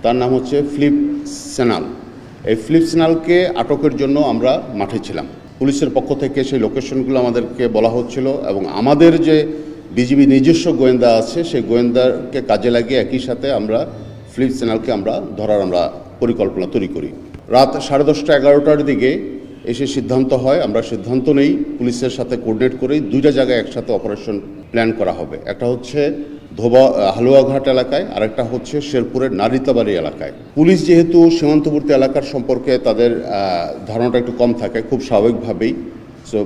তার নাম হচ্ছে ফিলিপ সেনাল। এই ফিলিপ সেনালকে আটকের জন্য আমরা মাঠে ছিলাম। পুলিশের পক্ষ থেকে সেই লোকেশনগুলো আমাদেরকে বলা হচ্ছিল এবং আমাদের যে বিজিবি নিজস্ব গোয়েন্দা আছে সেই গোয়েন্দাকে কাজে লাগিয়ে একই সাথে আমরা ফিলিপ সেনালকে ধরার পরিকল্পনা তৈরি করি। রাত 10:30-11টার দিকে এসে সিদ্ধান্ত হয়, আমরা সিদ্ধান্ত নেই পুলিশের সাথে কোঅর্ডিনেট করেই 2টা জায়গায় একসাথে অপারেশন প্ল্যান করা হবে। একটা হচ্ছে হালুয়াঘাট এলাকায়, আরেকটা হচ্ছে শেরপুরের নারিতাবাড়ি এলাকায়। পুলিশ যেহেতু সীমান্তবর্তী এলাকার সম্পর্কে তাদের ধারণাটা একটু কম থাকে, খুব স্বাভাবিকভাবেই সো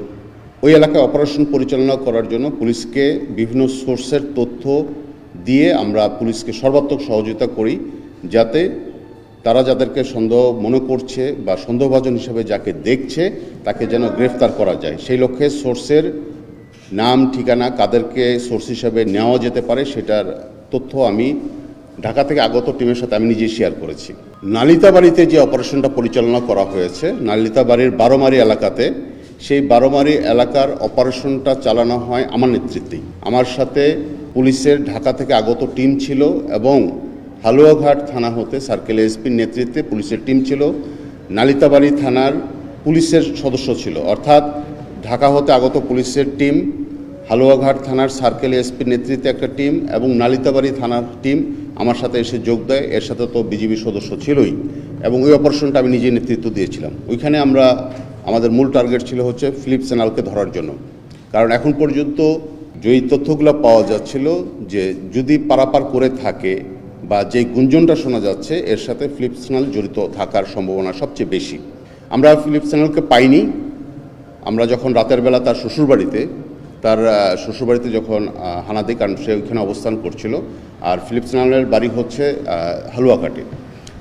ওই এলাকায় অপারেশন পরিচালনা করার জন্য পুলিশকে বিভিন্ন সোর্সের তথ্য দিয়ে আমরা পুলিশকে সর্বাত্মক সহযোগিতা করি, যাতে তারা যাদেরকে সন্দেহ মনে করছে বা সন্দেহভাজন হিসাবে যাকে দেখছে তাকে যেন গ্রেফতার করা যায়। সেই লক্ষ্যে সোর্সের নাম, ঠিকানা, কাদেরকে সোর্স হিসাবে নেওয়া যেতে পারে সেটার তথ্য আমি ঢাকা থেকে আগত টিমের সাথে আমি নিজেই শেয়ার করেছি। নালিতাবাড়িতে যে অপারেশনটা পরিচালনা করা হয়েছে, নালিতাবাড়ির 12মারি এলাকাতে, সেই 12মারি এলাকার অপারেশনটা চালানো হয় আমার নেতৃত্বেই। আমার সাথে পুলিশের ঢাকা থেকে আগত টিম ছিল এবং হালুয়াঘাট থানা হতে সার্কেল এসপির নেতৃত্বে পুলিশের টিম ছিল, নালিতাবাড়ি থানার পুলিশের সদস্য ছিল, অর্থাৎ ঢাকা হতে আগত পুলিশের টিম, হালুয়াঘাট থানার সার্কেল এসপির নেতৃত্বে একটা টিম এবং নালিতাবাড়ি থানার টিম আমার সাথে এসে যোগ দেয়। এর সাথে তো বিজিবির সদস্য ছিলই এবং ওই অপারেশনটা আমি নিজে নেতৃত্ব দিয়েছিলাম। ওইখানে আমাদের মূল টার্গেট ছিল হচ্ছে ফিলিপ সেনালকে ধরার জন্য। কারণ এখন পর্যন্ত যেই তথ্যগুলো পাওয়া যাচ্ছিল যে যদি পারাপার করে থাকে বা যে গুঞ্জনটা শোনা যাচ্ছে এর সাথে ফিলিপ সেনাল জড়িত থাকার সম্ভাবনা সবচেয়ে বেশি। আমরা ফিলিপ সেনালকে পাইনি। আমরা যখন রাতের বেলা তার শ্বশুরবাড়িতে যখন হানা দিই, কারণ সে ওইখানে অবস্থান করছিল, আর ফিলিপ সেনালের বাড়ি হচ্ছে হালুয়াঘাটে,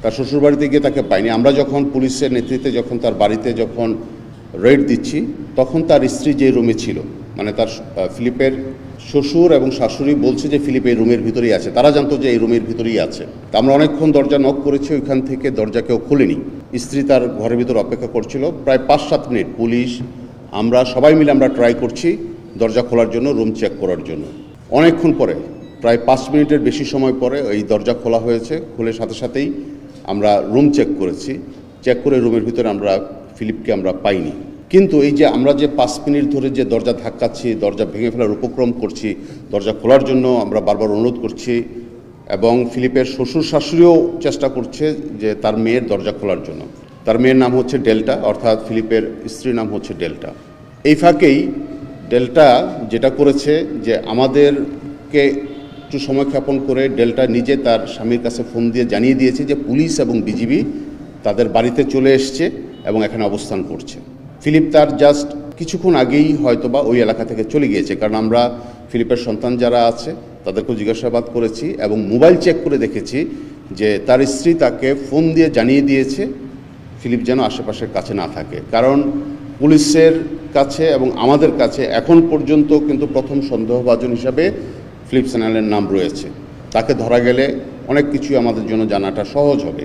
তার শ্বশুরবাড়িতে গিয়ে তাকে পাইনি। আমরা যখন পুলিশের নেতৃত্বে যখন তার বাড়িতে যখন রেড দিচ্ছি তখন তার স্ত্রী যে রুমে ছিল, মানে তার ফিলিপের শ্বশুর এবং শাশুড়ি বলছে যে ফিলিপ এই রুমের ভিতরেই আছে, তারা জানতো যে এই রুমের ভিতরেই আছে। তা আমরা অনেকক্ষণ দরজা নক করেছি, ওইখান থেকে দরজা কেউ খুলেনি। স্ত্রী তার ঘরের ভিতর অপেক্ষা করছিল প্রায় 5-7 মিনিট। পুলিশ, আমরা সবাই মিলে ট্রাই করছি দরজা খোলার জন্য, রুম চেক করার জন্য। অনেকক্ষণ পরে, প্রায় 5 মিনিটের বেশি সময় পরে এই দরজা খোলা হয়েছে। খুলে সাথে সাথেই আমরা রুম চেক করেছি। চেক করে রুমের ভিতরে ফিলিপকে পাইনি। কিন্তু এই যে আমরা যে 5 মিনিট ধরে যে দরজা ধাক্কাচ্ছি, দরজা ভেঙে ফেলার উপক্রম করছি, দরজা খোলার জন্য আমরা বারবার অনুরোধ করছি এবং ফিলিপের শ্বশুর শাশুড়িও চেষ্টা করছে যে তার মেয়ের দরজা খোলার জন্য। তার মেয়ের নাম হচ্ছে ডেল্টা, অর্থাৎ ফিলিপের স্ত্রীর নাম হচ্ছে ডেল্টা। এই ফাঁকেই ডেল্টা যেটা করেছে যে আমাদেরকে একটু সময় ক্ষেপণ করে ডেল্টা নিজে তার স্বামীর কাছে ফোন দিয়ে জানিয়ে দিয়েছে যে পুলিশ এবং বিজিবি তাদের বাড়িতে চলে এসছে এবং এখানে অবস্থান করছে। ফিলিপ তার জাস্ট কিছুক্ষণ আগেই হয়তোবা ওই এলাকা থেকে চলে গিয়েছে, কারণ আমরা ফিলিপের সন্তান যারা আছে তাদেরকেও জিজ্ঞাসাবাদ করেছি এবং মোবাইল চেক করে দেখেছি যে তার স্ত্রী তাকে ফোন দিয়ে জানিয়ে দিয়েছে ফিলিপ যেন আশেপাশের কাছে না থাকে। কারণ পুলিশের কাছে এবং আমাদের কাছে এখন পর্যন্ত কিন্তু প্রথম সন্দেহভাজন হিসাবে ফিলিপ সেনালের নাম রয়েছে। তাকে ধরা গেলে অনেক কিছুই আমাদের জন্য জানাটা সহজ হবে।